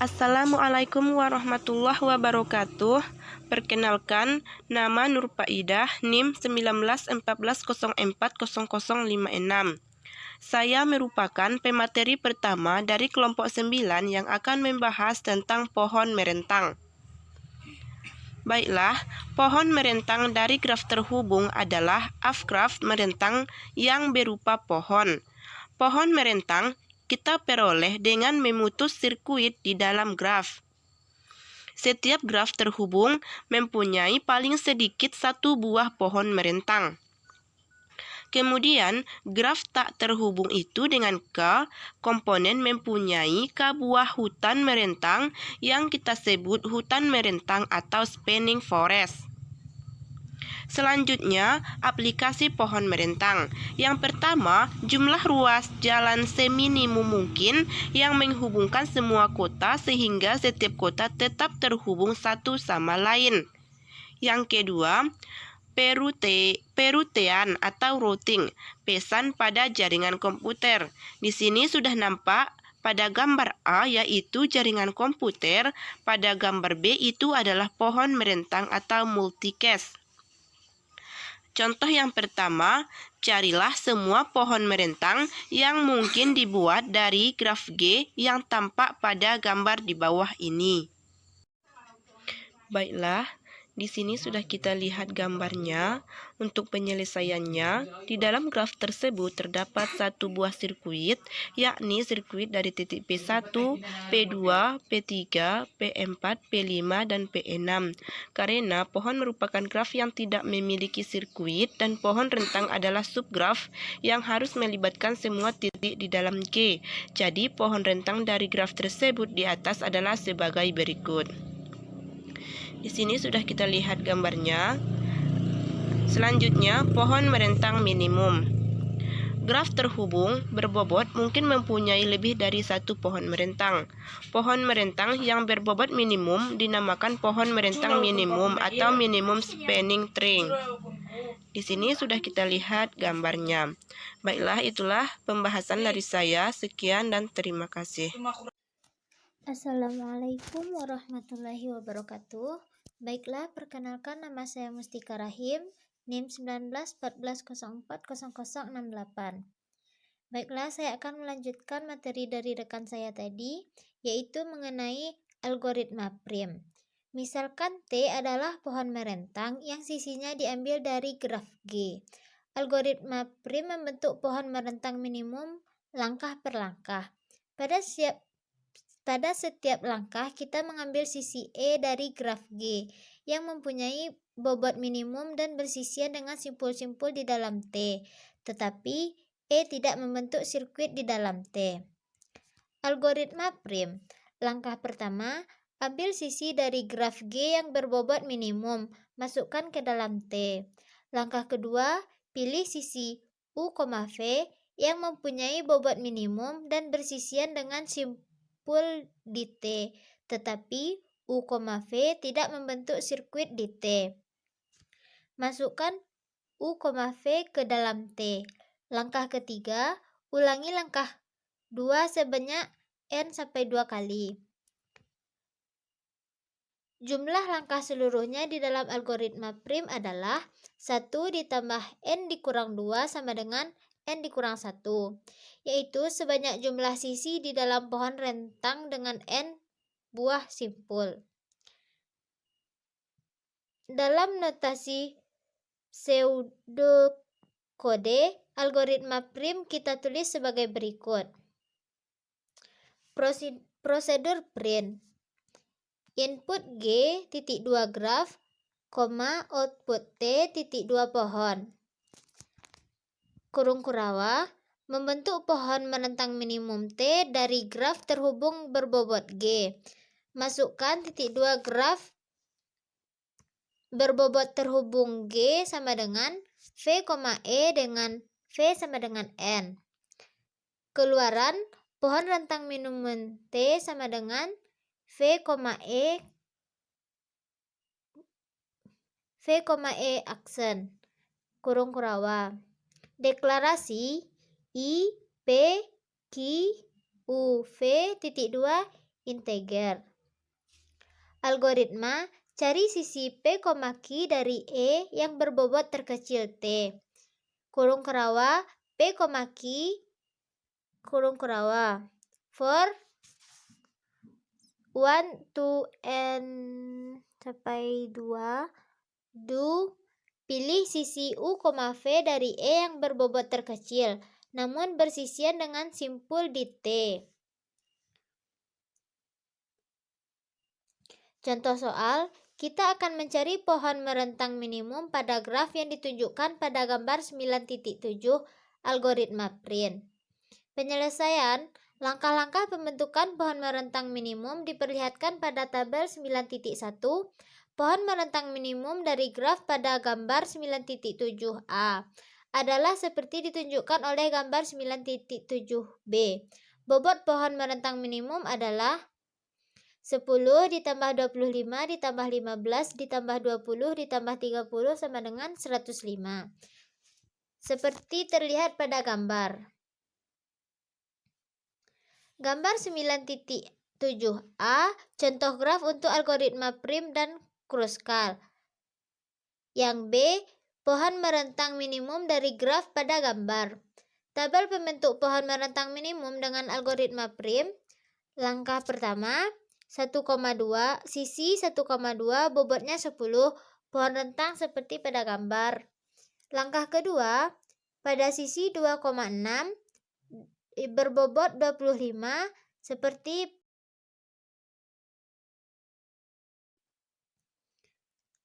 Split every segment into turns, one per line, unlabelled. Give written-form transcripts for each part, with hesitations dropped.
Assalamualaikum warahmatullahi wabarakatuh. Perkenalkan, nama Nur Faidah, NIM 1914040056. Saya merupakan pemateri pertama dari kelompok 9 yang akan membahas tentang pohon merentang. Baiklah, pohon merentang dari graf terhubung adalah graf merentang yang berupa pohon. Pohon merentang kita peroleh dengan memutus sirkuit di dalam graf. Setiap graf terhubung mempunyai paling sedikit satu buah pohon merentang. Kemudian, graf tak terhubung itu dengan komponen mempunyai buah hutan merentang yang kita sebut hutan merentang atau spanning forest. Selanjutnya, aplikasi pohon merentang. Yang pertama, jumlah ruas jalan seminimum mungkin yang menghubungkan semua kota sehingga setiap kota tetap terhubung satu sama lain. Yang kedua, perutean atau routing, pesan pada jaringan komputer. Di sini sudah nampak pada gambar A yaitu jaringan komputer, pada gambar B itu adalah pohon merentang atau multicast. Contoh yang pertama, carilah semua pohon merentang yang mungkin dibuat dari graf G yang tampak pada gambar di bawah ini. Baiklah, di sini sudah kita lihat gambarnya. Untuk penyelesaiannya, di dalam graf tersebut terdapat satu buah sirkuit, yakni sirkuit dari titik P1, P2, P3, P4, P5, dan P6. Karena pohon merupakan graf yang tidak memiliki sirkuit dan pohon rentang adalah subgraf yang harus melibatkan semua titik di dalam G. Jadi, pohon rentang dari graf tersebut di atas adalah sebagai berikut. Di sini sudah kita lihat gambarnya. Selanjutnya, pohon merentang minimum. Graf terhubung berbobot mungkin mempunyai lebih dari satu pohon merentang. Pohon merentang yang berbobot minimum dinamakan pohon merentang minimum atau minimum spanning tree. Di sini sudah kita lihat gambarnya. Baiklah, itulah pembahasan dari saya. Sekian dan terima kasih.
Assalamualaikum warahmatullahi wabarakatuh. Baiklah, perkenalkan nama saya Mustika Rahim, NIM 1914040068. Baiklah, saya akan melanjutkan materi dari rekan saya tadi, yaitu mengenai algoritma prim. Misalkan T adalah pohon merentang yang sisinya diambil dari graf G. Algoritma prim membentuk pohon merentang minimum langkah per langkah. Pada setiap langkah, kita mengambil sisi E dari graf G yang mempunyai bobot minimum dan bersisian dengan simpul-simpul di dalam T, tetapi E tidak membentuk sirkuit di dalam T. Algoritma prim. Langkah pertama, ambil sisi dari graf G yang berbobot minimum, masukkan ke dalam T. Langkah kedua, pilih sisi U, V yang mempunyai bobot minimum dan bersisian dengan simpul di T, tetapi U, V tidak membentuk sirkuit di T. Masukkan U, V ke dalam T. Langkah ketiga, ulangi langkah 2 sebanyak N sampai 2 kali. Jumlah langkah seluruhnya di dalam algoritma prim adalah 1 ditambah N dikurang 2 sama dengan N dikurang 1, yaitu sebanyak jumlah sisi di dalam pohon rentang dengan N buah simpul. Dalam notasi pseudokode, algoritma prim kita tulis sebagai berikut. Prosedur print. Input G titik 2 graf, output T titik 2 pohon. Kurung kurawa, membentuk pohon merentang minimum T dari graf terhubung berbobot G. Masukkan titik 2 graf berbobot terhubung G sama dengan V, E dengan V sama dengan N. Keluaran pohon rentang minimum T sama dengan V, aksen. Kurung kurawa. Deklarasi I, P, Q, U, V titik 2 integer. Algoritma cari sisi P, Q dari E yang berbobot terkecil T. Kurung kerawa P, Q, kurung kerawa. For 1 to n sampai 2, do pilih sisi U, V dari E yang berbobot terkecil, namun bersisian dengan simpul di T. Contoh soal, kita akan mencari pohon merentang minimum pada graf yang ditunjukkan pada gambar 9.7 algoritma print. Penyelesaian, langkah-langkah pembentukan pohon merentang minimum diperlihatkan pada tabel 9.1. Pohon merentang minimum dari graf pada gambar 9.7a adalah seperti ditunjukkan oleh gambar 9.7b. Bobot pohon merentang minimum adalah 10 ditambah 25 ditambah 15 ditambah 20 ditambah 30 sama dengan 105. Seperti terlihat pada gambar. Gambar 9.7a, contoh graf untuk algoritma prim dan Kruskal. Yang B, pohon merentang minimum dari graf pada gambar. Tabel pembentuk pohon merentang minimum dengan algoritma prim. Langkah pertama, 1,2, sisi 1,2, bobotnya 10, pohon rentang seperti pada gambar. Langkah kedua, pada sisi 2,6, berbobot 25, seperti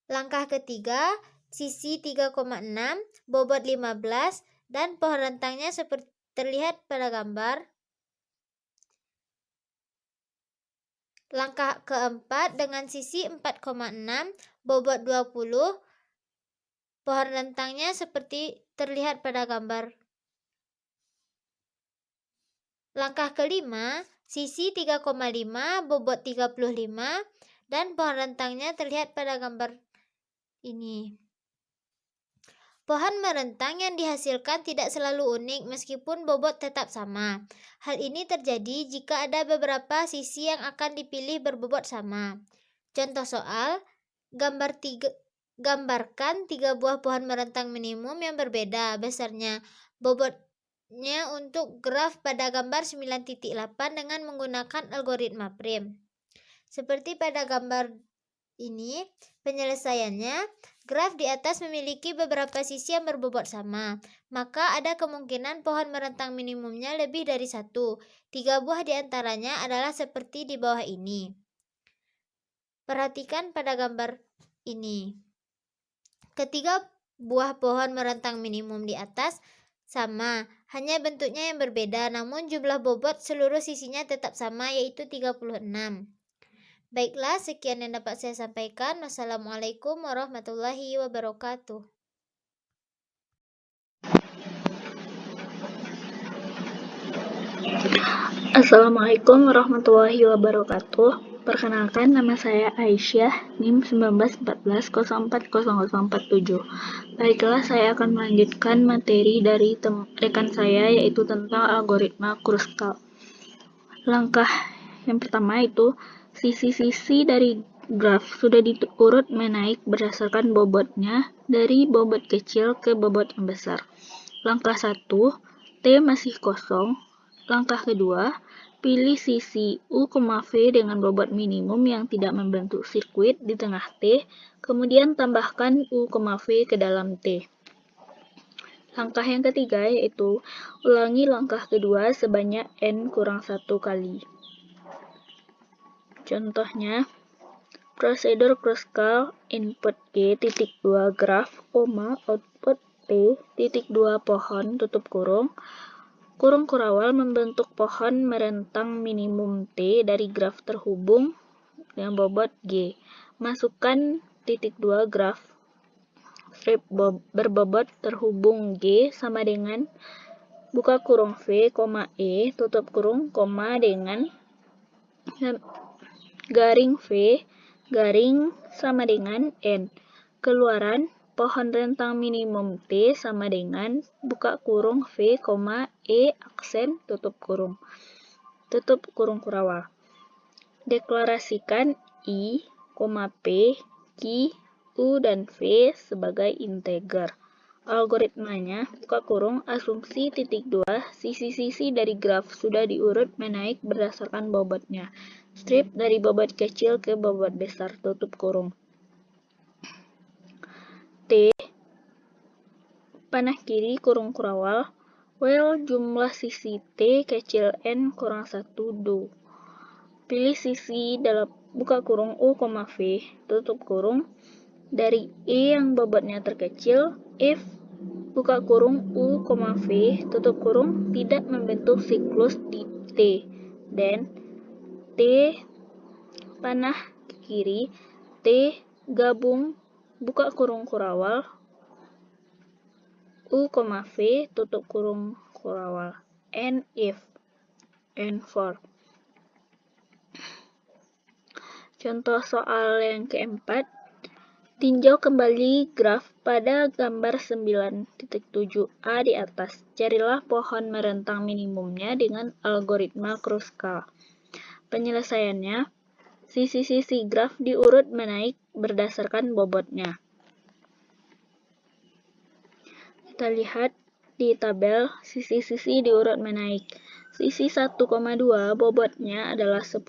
langkah ketiga, sisi 3,6, bobot 15, dan pohon rentangnya seperti terlihat pada gambar. Langkah keempat, dengan sisi 4,6, bobot 20, pohon rentangnya seperti terlihat pada gambar. Langkah kelima, sisi 3,5, bobot 35, dan pohon rentangnya terlihat pada gambar ini. Pohon merentang yang dihasilkan tidak selalu unik meskipun bobot tetap sama. Hal ini terjadi jika ada beberapa sisi yang akan dipilih berbobot sama. Contoh soal, gambarkan 3 buah pohon merentang minimum yang berbeda besarnya. Bobotnya untuk graf pada gambar 9.8 dengan menggunakan algoritma prim. Seperti pada gambar ini, penyelesaiannya, graf di atas memiliki beberapa sisi yang berbobot sama, maka ada kemungkinan pohon merentang minimumnya lebih dari 1. 3 buah di antaranya adalah seperti di bawah ini. Perhatikan pada gambar ini. Ketiga buah pohon merentang minimum di atas sama, hanya bentuknya yang berbeda, namun jumlah bobot seluruh sisinya tetap sama, yaitu 36. Baiklah, sekian yang dapat saya sampaikan. Wassalamualaikum warahmatullahi wabarakatuh.
Assalamualaikum warahmatullahi wabarakatuh. Perkenalkan, nama saya Aisyah, NIM 1914040047. Baiklah, saya akan melanjutkan materi dari rekan saya, yaitu tentang algoritma Kruskal. Langkah yang pertama itu, sisi-sisi dari graf sudah diurut menaik berdasarkan bobotnya dari bobot kecil ke bobot yang besar. Langkah 1, T masih kosong. Langkah kedua, pilih sisi U, V dengan bobot minimum yang tidak membentuk sirkuit di tengah T, kemudian tambahkan U, V ke dalam T. Langkah yang ketiga yaitu ulangi langkah kedua sebanyak N kurang 1 kali. Contohnya, prosedur Kruskal input G titik 2 graf, output T titik 2 pohon tutup kurung. Kurung kurawal membentuk pohon merentang minimum T dari graf terhubung yang bobot G. Masukkan titik 2 graf strip berbobot terhubung G sama dengan buka kurung V, E, tutup kurung, dengan garing V, garing sama dengan N. Keluaran pohon rentang minimum T sama dengan buka kurung V, E, aksen, tutup kurung kurawal. Deklarasikan I, P, Q, U, dan V sebagai integer. Algoritmanya, buka kurung, asumsi titik 2, sisi-sisi dari graf sudah diurut menaik berdasarkan bobotnya. Strip dari bobot kecil ke bobot besar, tutup kurung. T, panah kiri kurung kurawal, well jumlah sisi T kecil n kurang 1 do. Pilih sisi dalam buka kurung U, V, tutup kurung, dari E yang bobotnya terkecil, if buka kurung U, V, tutup kurung tidak membentuk siklus di T, dan T panah kiri, T gabung buka kurung kurawal U, V, tutup kurung kurawal, and if, and for. Contoh soal yang keempat, tinjau kembali graf pada gambar 9.7a di atas. Carilah pohon merentang minimumnya dengan algoritma Kruskal. Penyelesaiannya, sisi-sisi graf diurut menaik berdasarkan bobotnya. Kita lihat di tabel, sisi-sisi diurut menaik. Sisi 1,2 bobotnya adalah 10,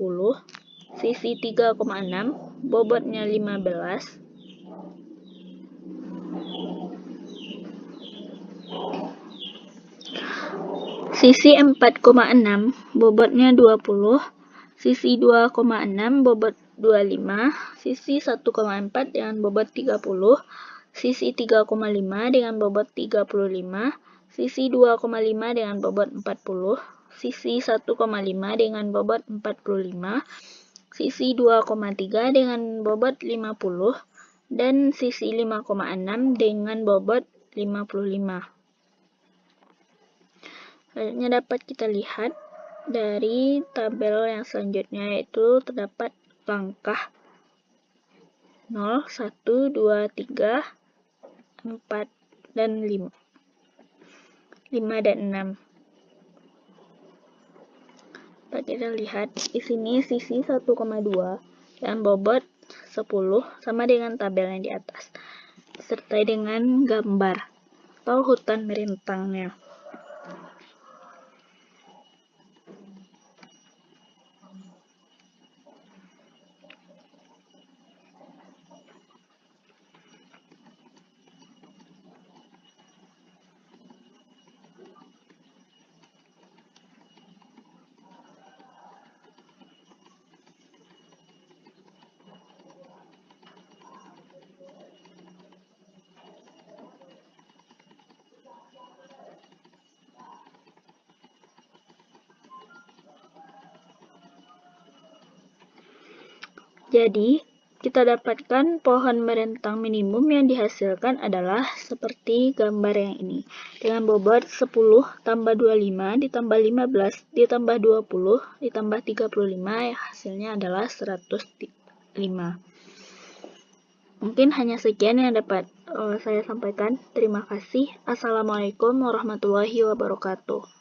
sisi 3,6 bobotnya 15, sisi 4,6 bobotnya 20, sisi 2,6 bobot 25, sisi 1,4 dengan bobot 30, sisi 3,5 dengan bobot 35, sisi 2,5 dengan bobot 40, sisi 1,5 dengan bobot 45, sisi 2,3 dengan bobot 50, dan sisi 5,6 dengan bobot 55. Selanjutnya dapat kita lihat dari tabel yang selanjutnya, yaitu terdapat langkah 0, 1, 2, 3, 4, dan 5 dan 6. Dapat kita lihat di sini sisi 1,2 dan bobot 10 sama dengan tabel yang di atas, disertai dengan gambar atau hutan merintangnya. Jadi, kita dapatkan pohon merentang minimum yang dihasilkan adalah seperti gambar yang ini. Dengan bobot 10 tambah 25 ditambah 15 ditambah 20 ditambah 35, hasilnya adalah 105. Mungkin hanya sekian yang dapat saya sampaikan. Terima kasih. Assalamualaikum warahmatullahi wabarakatuh.